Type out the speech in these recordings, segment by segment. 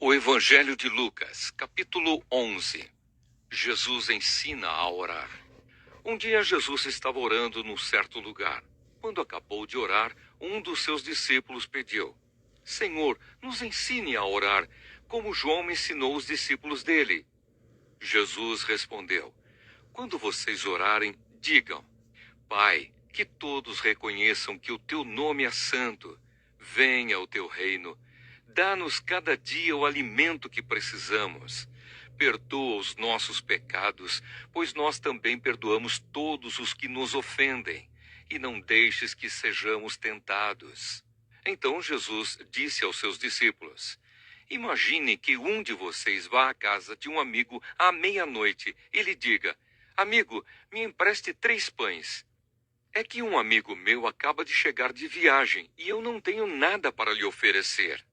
O Evangelho de Lucas, capítulo 11. Jesus ensina a orar. Um dia Jesus estava orando num certo lugar. Quando acabou de orar, um dos seus discípulos pediu: Senhor, nos ensine a orar, como João ensinou os discípulos dele. Jesus respondeu: Quando vocês orarem, digam: Pai, que todos reconheçam que o teu nome é santo. Venha o teu reino. Dá-nos cada dia o alimento que precisamos. Perdoa os nossos pecados, pois nós também perdoamos todos os que nos ofendem. E não deixes que sejamos tentados. Então Jesus disse aos seus discípulos: Imagine que um de vocês vá à casa de um amigo à meia-noite e lhe diga: Amigo, me empreste 3 pães. É que um amigo meu acaba de chegar de viagem e eu não tenho nada para lhe oferecer.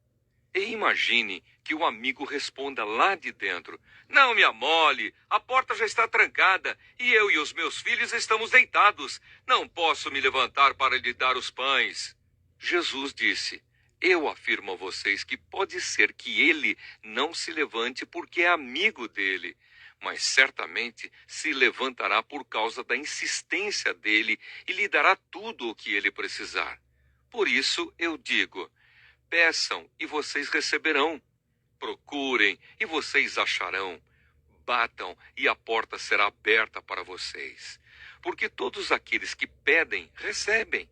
E imagine que o amigo responda lá de dentro: Não me amole, a porta já está trancada e eu e os meus filhos estamos deitados. Não posso me levantar para lhe dar os pães. Jesus disse: Eu afirmo a vocês que pode ser que ele não se levante porque é amigo dele, mas certamente se levantará por causa da insistência dele e lhe dará tudo o que ele precisar. Por isso eu digo: peçam e vocês receberão. Procurem e vocês acharão. Batam e a porta será aberta para vocês. Porque todos aqueles que pedem, recebem.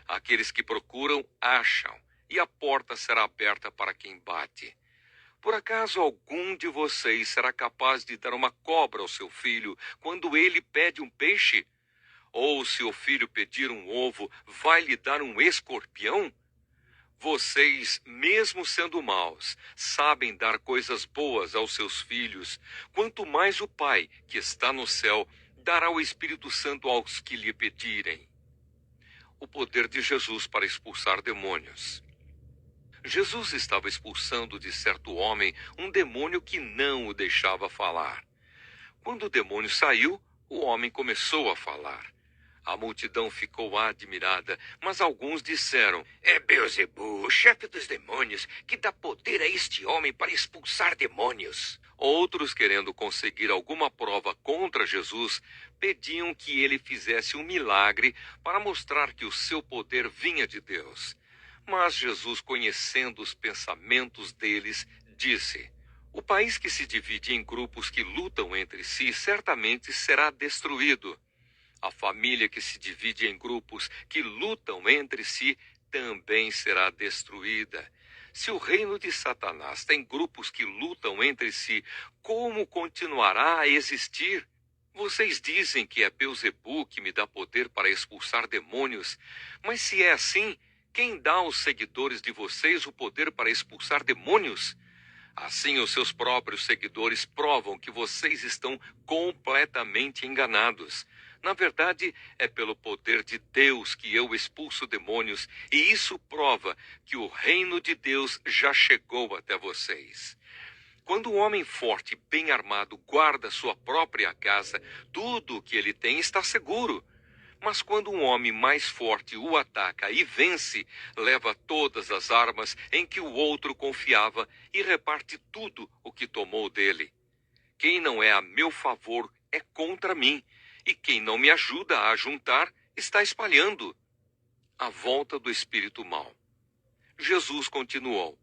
Aqueles que procuram, acham. E a porta será aberta para quem bate. Por acaso algum de vocês será capaz de dar uma cobra ao seu filho quando ele pede um peixe? Ou se o filho pedir um ovo, vai lhe dar um escorpião? Vocês, mesmo sendo maus, sabem dar coisas boas aos seus filhos. Quanto mais o Pai, que está no céu, dará o Espírito Santo aos que lhe pedirem. O poder de Jesus para expulsar demônios. Jesus estava expulsando de certo homem um demônio que não o deixava falar. Quando o demônio saiu, o homem começou a falar. A multidão ficou admirada, mas alguns disseram: É Beelzebul, o chefe dos demônios, que dá poder a este homem para expulsar demônios. Outros, querendo conseguir alguma prova contra Jesus, pediam que ele fizesse um milagre para mostrar que o seu poder vinha de Deus. Mas Jesus, conhecendo os pensamentos deles, disse: O país que se divide em grupos que lutam entre si certamente será destruído. A família que se divide em grupos que lutam entre si também será destruída. Se o reino de Satanás tem grupos que lutam entre si, como continuará a existir? Vocês dizem que é Beelzebul que me dá poder para expulsar demônios, mas se é assim, quem dá aos seguidores de vocês o poder para expulsar demônios? Assim, os seus próprios seguidores provam que vocês estão completamente enganados. Na verdade, é pelo poder de Deus que eu expulso demônios, e isso prova que o reino de Deus já chegou até vocês. Quando um homem forte, bem armado, guarda sua própria casa, tudo o que ele tem está seguro. Mas quando um homem mais forte o ataca e vence, leva todas as armas em que o outro confiava e reparte tudo o que tomou dele. Quem não é a meu favor é contra mim, e quem não me ajuda a juntar está espalhando. A volta do espírito mau. Jesus continuou: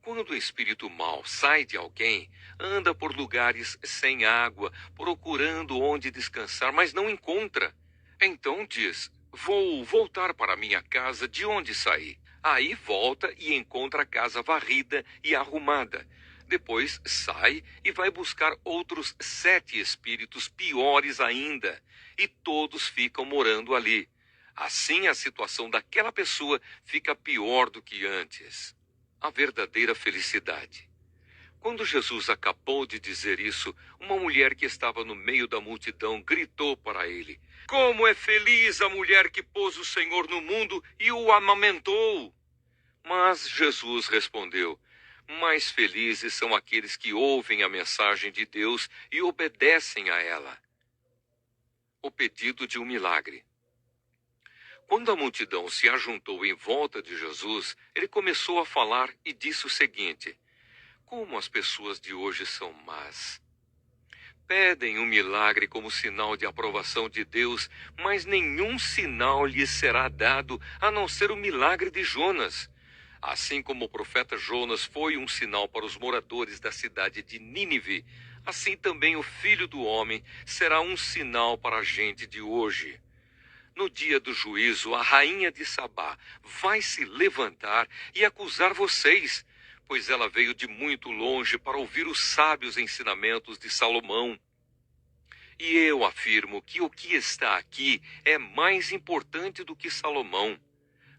Quando o espírito mau sai de alguém, anda por lugares sem água, procurando onde descansar, mas não encontra. Então diz: Vou voltar para minha casa de onde saí. Aí volta e encontra a casa varrida e arrumada. Depois sai e vai buscar outros 7 espíritos piores ainda, e todos ficam morando ali. Assim a situação daquela pessoa fica pior do que antes. A verdadeira felicidade. Quando Jesus acabou de dizer isso, uma mulher que estava no meio da multidão gritou para ele: Como é feliz a mulher que pôs o Senhor no mundo e o amamentou! Mas Jesus respondeu: Mais felizes são aqueles que ouvem a mensagem de Deus e obedecem a ela. O pedido de um milagre. Quando a multidão se ajuntou em volta de Jesus, ele começou a falar e disse o seguinte: Como as pessoas de hoje são más. Pedem um milagre como sinal de aprovação de Deus, mas nenhum sinal lhes será dado a não ser o milagre de Jonas. Assim como o profeta Jonas foi um sinal para os moradores da cidade de Nínive, assim também o Filho do Homem será um sinal para a gente de hoje. No dia do juízo, a rainha de Sabá vai se levantar e acusar vocês, pois ela veio de muito longe para ouvir os sábios ensinamentos de Salomão. E eu afirmo que o que está aqui é mais importante do que Salomão.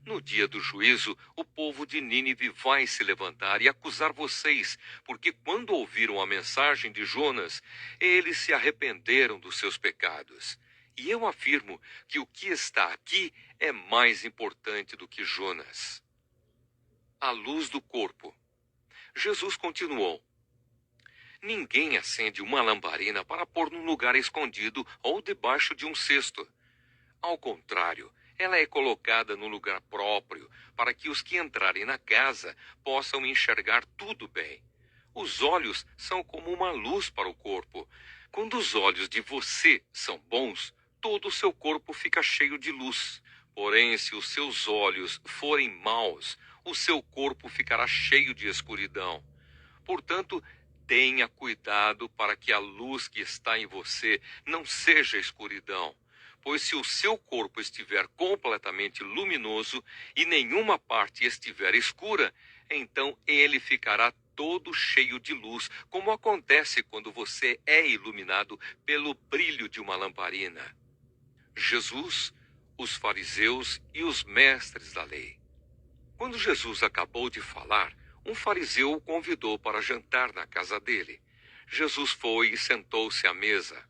No dia do juízo, o povo de Nínive vai se levantar e acusar vocês, porque quando ouviram a mensagem de Jonas, eles se arrependeram dos seus pecados. E eu afirmo que o que está aqui é mais importante do que Jonas. A luz do corpo. Jesus continuou: ninguém acende uma lamparina para pôr num lugar escondido ou debaixo de um cesto. Ao contrário, ela é colocada no lugar próprio, para que os que entrarem na casa possam enxergar tudo bem. Os olhos são como uma luz para o corpo. Quando os olhos de você são bons, todo o seu corpo fica cheio de luz. Porém, se os seus olhos forem maus, o seu corpo ficará cheio de escuridão. Portanto, tenha cuidado para que a luz que está em você não seja escuridão. Pois se o seu corpo estiver completamente luminoso e nenhuma parte estiver escura, então ele ficará todo cheio de luz, como acontece quando você é iluminado pelo brilho de uma lamparina. Jesus, os fariseus e os mestres da lei. Quando Jesus acabou de falar, um fariseu o convidou para jantar na casa dele. Jesus foi e sentou-se à mesa.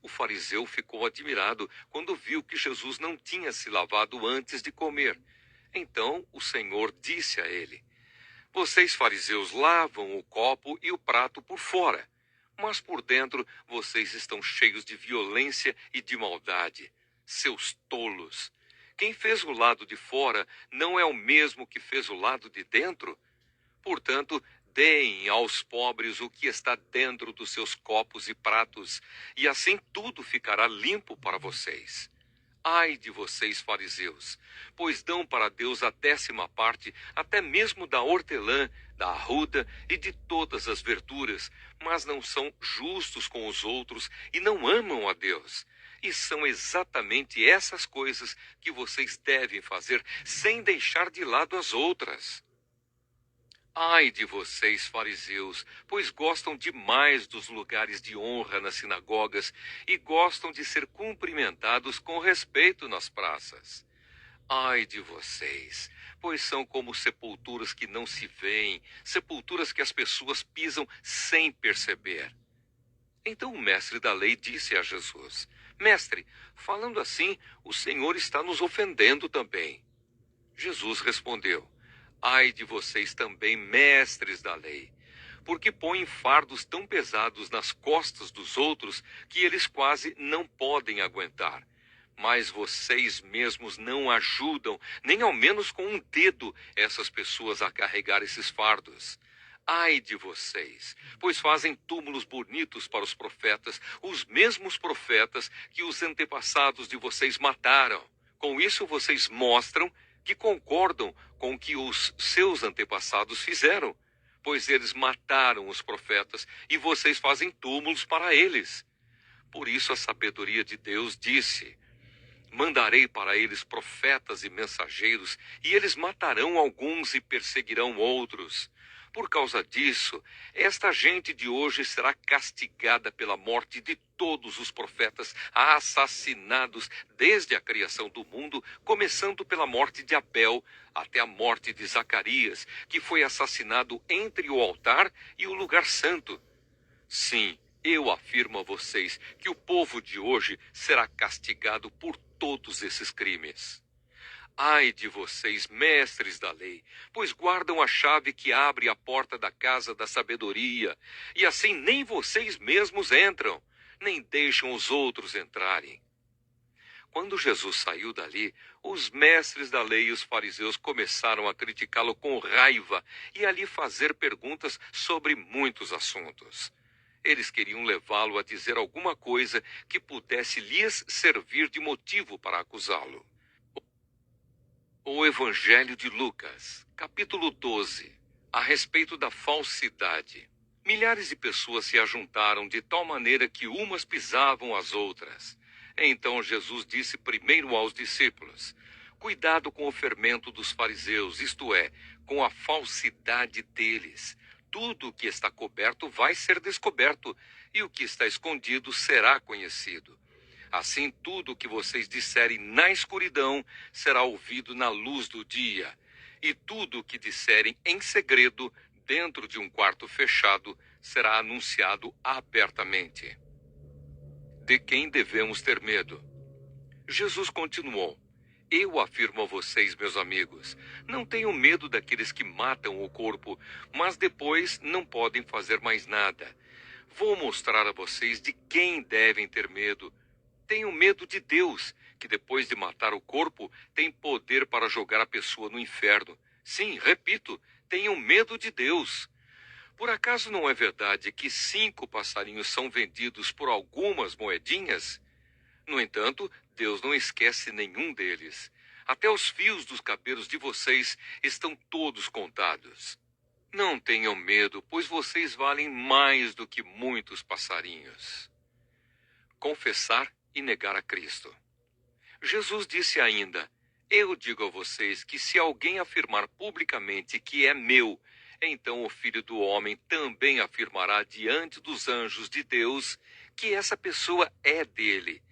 O fariseu ficou admirado quando viu que Jesus não tinha se lavado antes de comer. Então o Senhor disse a ele: vocês fariseus lavam o copo e o prato por fora, mas por dentro vocês estão cheios de violência e de maldade. Seus tolos! Quem fez o lado de fora não é o mesmo que fez o lado de dentro? Portanto, deem aos pobres o que está dentro dos seus copos e pratos, e assim tudo ficará limpo para vocês. Ai de vocês, fariseus, pois dão para Deus a 10ª parte, até mesmo da hortelã, da arruda e de todas as verduras, mas não são justos com os outros e não amam a Deus. E são exatamente essas coisas que vocês devem fazer, sem deixar de lado as outras. Ai de vocês, fariseus, pois gostam demais dos lugares de honra nas sinagogas e gostam de ser cumprimentados com respeito nas praças. Ai de vocês, pois são como sepulturas que não se veem, sepulturas que as pessoas pisam sem perceber. Então o mestre da lei disse a Jesus: mestre, falando assim, o Senhor está nos ofendendo também. Jesus respondeu: ai de vocês também, mestres da lei, porque põem fardos tão pesados nas costas dos outros que eles quase não podem aguentar. Mas vocês mesmos não ajudam, nem ao menos com um dedo, essas pessoas a carregar esses fardos. Ai de vocês, pois fazem túmulos bonitos para os profetas, os mesmos profetas que os antepassados de vocês mataram. Com isso vocês mostram que concordam com o que os seus antepassados fizeram, pois eles mataram os profetas e vocês fazem túmulos para eles. Por isso a sabedoria de Deus disse: mandarei para eles profetas e mensageiros, e eles matarão alguns e perseguirão outros. Por causa disso, esta gente de hoje será castigada pela morte de todos os profetas assassinados desde a criação do mundo, começando pela morte de Abel até a morte de Zacarias, que foi assassinado entre o altar e o lugar santo. Sim, eu afirmo a vocês que o povo de hoje será castigado por todos esses crimes. Ai de vocês, mestres da lei, pois guardam a chave que abre a porta da casa da sabedoria, e assim nem vocês mesmos entram, nem deixam os outros entrarem. Quando Jesus saiu dali, os mestres da lei e os fariseus começaram a criticá-lo com raiva e a lhe fazer perguntas sobre muitos assuntos. Eles queriam levá-lo a dizer alguma coisa que pudesse lhes servir de motivo para acusá-lo. O Evangelho de Lucas, capítulo 12, a respeito da falsidade. Milhares de pessoas se ajuntaram de tal maneira que umas pisavam as outras. Então Jesus disse primeiro aos discípulos: cuidado com o fermento dos fariseus, isto é, com a falsidade deles. Tudo o que está coberto vai ser descoberto, e o que está escondido será conhecido. Assim, tudo o que vocês disserem na escuridão será ouvido na luz do dia, e tudo o que disserem em segredo, dentro de um quarto fechado, será anunciado abertamente. De quem devemos ter medo? Jesus continuou: eu afirmo a vocês, meus amigos, não tenham medo daqueles que matam o corpo, mas depois não podem fazer mais nada. Vou mostrar a vocês de quem devem ter medo. Tenham medo de Deus, que depois de matar o corpo, tem poder para jogar a pessoa no inferno. Sim, repito, tenham medo de Deus. Por acaso não é verdade que 5 passarinhos são vendidos por algumas moedinhas? No entanto, Deus não esquece nenhum deles. Até os fios dos cabelos de vocês estão todos contados. Não tenham medo, pois vocês valem mais do que muitos passarinhos. Confessar e negar a Cristo. Jesus disse ainda: eu digo a vocês que se alguém afirmar publicamente que é meu, então o Filho do Homem também afirmará diante dos anjos de Deus que essa pessoa é dele.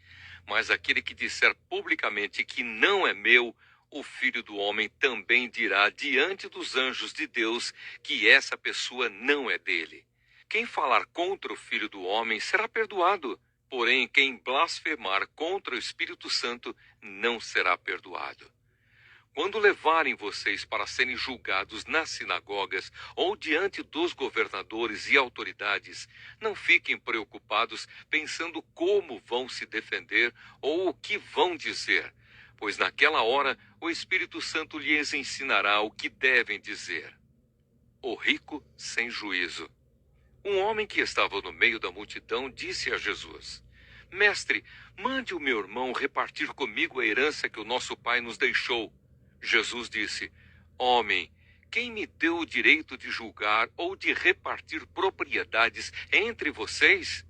Mas aquele que disser publicamente que não é meu, o Filho do Homem também dirá diante dos anjos de Deus que essa pessoa não é dele. Quem falar contra o Filho do Homem será perdoado, porém quem blasfemar contra o Espírito Santo não será perdoado. Quando levarem vocês para serem julgados nas sinagogas ou diante dos governadores e autoridades, não fiquem preocupados pensando como vão se defender ou o que vão dizer, pois naquela hora o Espírito Santo lhes ensinará o que devem dizer. O rico sem juízo. Um homem que estava no meio da multidão disse a Jesus: Mestre, mande o meu irmão repartir comigo a herança que o nosso pai nos deixou. Jesus disse: Homem, quem me deu o direito de julgar ou de repartir propriedades entre vocês?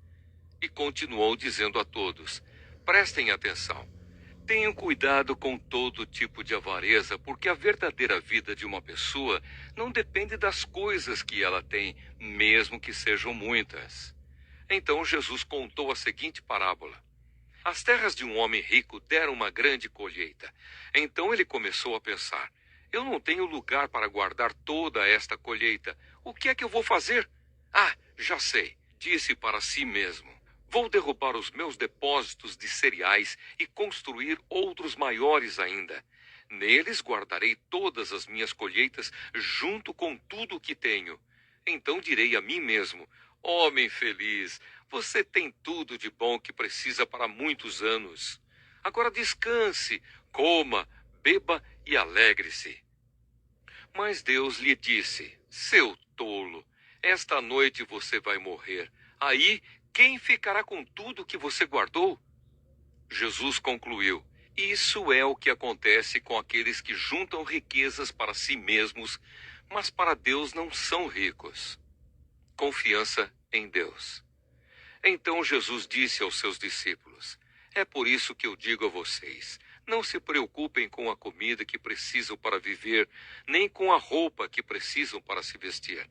E continuou dizendo a todos: prestem atenção. Tenham cuidado com todo tipo de avareza, porque a verdadeira vida de uma pessoa não depende das coisas que ela tem, mesmo que sejam muitas. Então Jesus contou a seguinte parábola. As terras de um homem rico deram uma grande colheita. Então ele começou a pensar: eu não tenho lugar para guardar toda esta colheita. O que é que eu vou fazer? Ah, já sei, disse para si mesmo. Vou derrubar os meus depósitos de cereais e construir outros maiores ainda. Neles guardarei todas as minhas colheitas junto com tudo o que tenho. Então direi a mim mesmo: homem feliz, você tem tudo de bom que precisa para muitos anos. Agora descanse, coma, beba e alegre-se. Mas Deus lhe disse: seu tolo, esta noite você vai morrer. Aí, quem ficará com tudo que você guardou? Jesus concluiu: isso é o que acontece com aqueles que juntam riquezas para si mesmos, mas para Deus não são ricos. Confiança em Deus. Então Jesus disse aos seus discípulos: é por isso que eu digo a vocês, não se preocupem com a comida que precisam para viver, nem com a roupa que precisam para se vestir.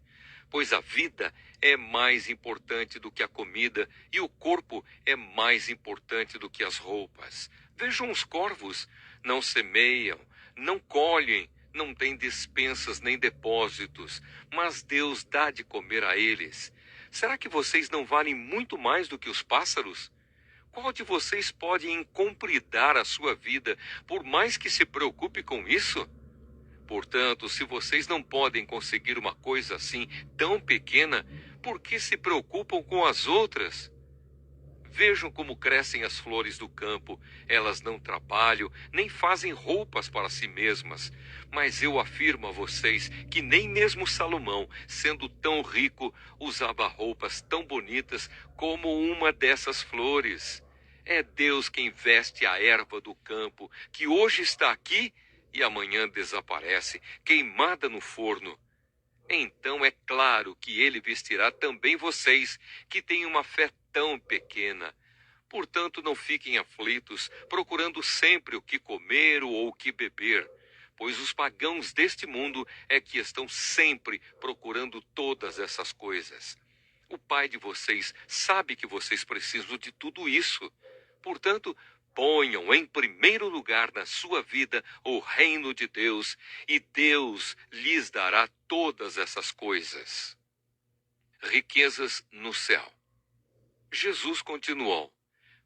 Pois a vida é mais importante do que a comida e o corpo é mais importante do que as roupas. Vejam os corvos, não semeiam, não colhem, não têm despensas nem depósitos, mas Deus dá de comer a eles. Será que vocês não valem muito mais do que os pássaros? Qual de vocês pode encompridar a sua vida, por mais que se preocupe com isso? Portanto, se vocês não podem conseguir uma coisa assim tão pequena, por que se preocupam com as outras? Vejam como crescem as flores do campo. Elas não trabalham, nem fazem roupas para si mesmas. Mas eu afirmo a vocês que nem mesmo Salomão, sendo tão rico, usava roupas tão bonitas como uma dessas flores. É Deus quem veste a erva do campo, que hoje está aqui e amanhã desaparece, queimada no forno. Então é claro que ele vestirá também vocês, que têm uma fé tão pequena. Portanto, não fiquem aflitos, procurando sempre o que comer ou o que beber, pois os pagãos deste mundo é que estão sempre procurando todas essas coisas. O Pai de vocês sabe que vocês precisam de tudo isso. Portanto, ponham em primeiro lugar na sua vida o reino de Deus, e Deus lhes dará todas essas coisas. Riquezas no céu. Jesus continuou: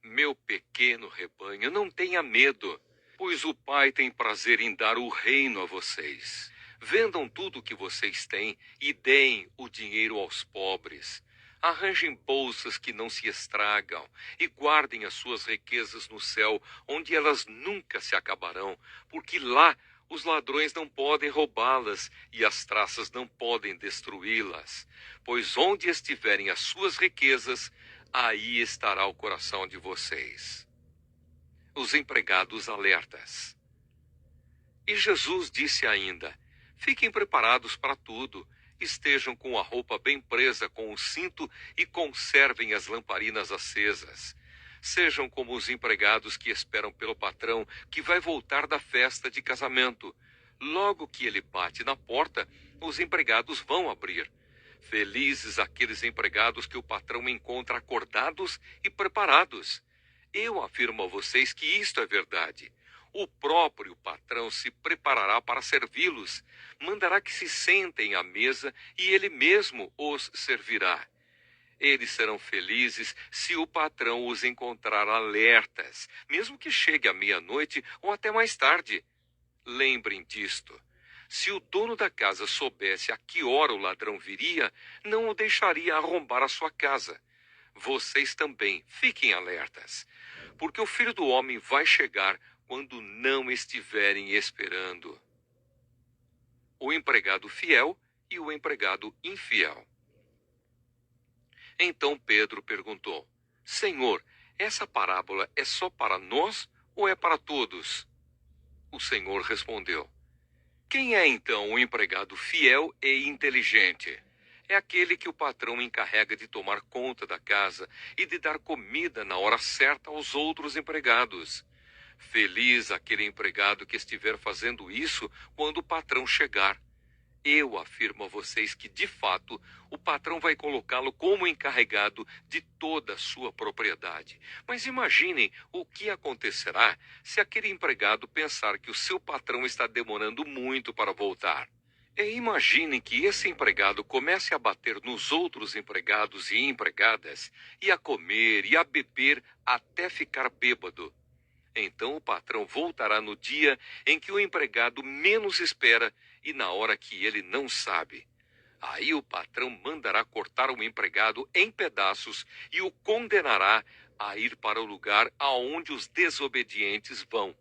Meu pequeno rebanho, não tenha medo, pois o Pai tem prazer em dar o reino a vocês. Vendam tudo o que vocês têm e deem o dinheiro aos pobres. Arranjem bolsas que não se estragam e guardem as suas riquezas no céu, onde elas nunca se acabarão, porque lá os ladrões não podem roubá-las e as traças não podem destruí-las. Pois onde estiverem as suas riquezas, aí estará o coração de vocês. Os empregados alertas. E Jesus disse ainda: Fiquem preparados para tudo. Estejam com a roupa bem presa com o cinto e conservem as lamparinas acesas. Sejam como os empregados que esperam pelo patrão que vai voltar da festa de casamento. Logo que ele bate na porta, os empregados vão abrir. Felizes aqueles empregados que o patrão encontra acordados e preparados. Eu afirmo a vocês que isto é verdade. O próprio patrão se preparará para servi-los, mandará que se sentem à mesa e ele mesmo os servirá. Eles serão felizes se o patrão os encontrar alertas, mesmo que chegue à meia-noite ou até mais tarde. Lembrem disto. Se o dono da casa soubesse a que hora o ladrão viria, não o deixaria arrombar a sua casa. Vocês também fiquem alertas, porque o Filho do Homem vai chegar quando não estiverem esperando. O empregado fiel e o empregado infiel. Então Pedro perguntou: Senhor, essa parábola é só para nós ou é para todos? O Senhor respondeu: Quem é então o empregado fiel e inteligente? É aquele que o patrão encarrega de tomar conta da casa e de dar comida na hora certa aos outros empregados. Feliz aquele empregado que estiver fazendo isso quando o patrão chegar. Eu afirmo a vocês que, de fato, o patrão vai colocá-lo como encarregado de toda a sua propriedade. Mas imaginem o que acontecerá se aquele empregado pensar que o seu patrão está demorando muito para voltar. E imaginem que esse empregado comece a bater nos outros empregados e empregadas, e a comer e a beber até ficar bêbado. Então o patrão voltará no dia em que o empregado menos espera e na hora que ele não sabe. Aí o patrão mandará cortar o empregado em pedaços e o condenará a ir para o lugar aonde os desobedientes vão.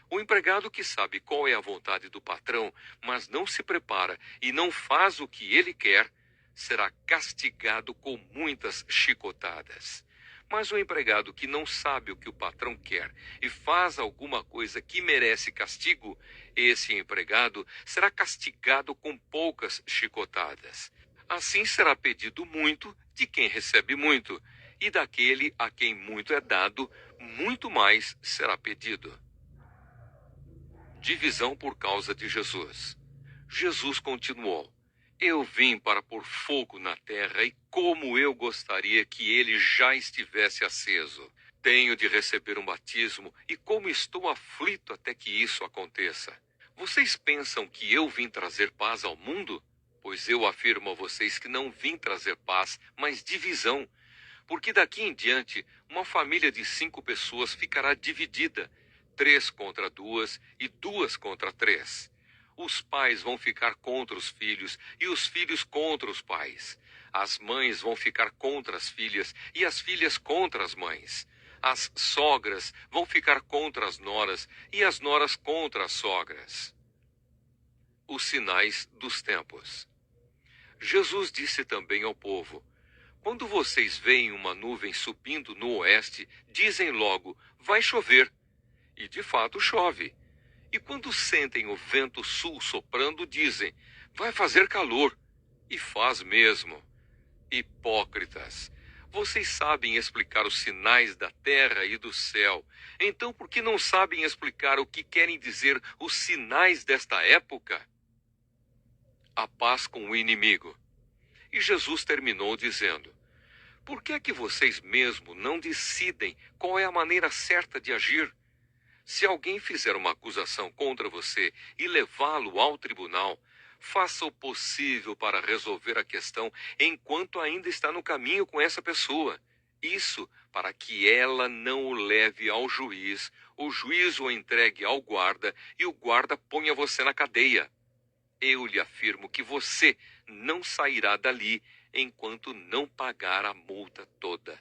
O empregado que sabe qual é a vontade do patrão, mas não se prepara e não faz o que ele quer, será castigado com muitas chicotadas. Mas o empregado que não sabe o que o patrão quer e faz alguma coisa que merece castigo, esse empregado será castigado com poucas chicotadas. Assim será pedido muito de quem recebe muito, e daquele a quem muito é dado, muito mais será pedido. Divisão por causa de Jesus. Jesus continuou: Eu vim para pôr fogo na terra e como eu gostaria que ele já estivesse aceso. Tenho de receber um batismo e como estou aflito até que isso aconteça. Vocês pensam que eu vim trazer paz ao mundo? Pois eu afirmo a vocês que não vim trazer paz, mas divisão. Porque daqui em diante, uma família de 5 pessoas ficará dividida, 3 contra 2 e 2 contra 3. Os pais vão ficar contra os filhos e os filhos contra os pais. As mães vão ficar contra as filhas e as filhas contra as mães. As sogras vão ficar contra as noras e as noras contra as sogras. Os sinais dos tempos. Jesus disse também ao povo: quando vocês veem uma nuvem subindo no oeste, dizem logo: vai chover. E de fato chove. E quando sentem o vento sul soprando, dizem: vai fazer calor. E faz mesmo. Hipócritas! Vocês sabem explicar os sinais da terra e do céu. Então, por que não sabem explicar o que querem dizer os sinais desta época? A paz com o inimigo. E Jesus terminou dizendo: por que é que vocês mesmo não decidem qual é a maneira certa de agir? Se alguém fizer uma acusação contra você e levá-lo ao tribunal, faça o possível para resolver a questão enquanto ainda está no caminho com essa pessoa. Isso para que ela não o leve ao juiz, o juiz o entregue ao guarda e o guarda ponha você na cadeia. Eu lhe afirmo que você não sairá dali enquanto não pagar a multa toda.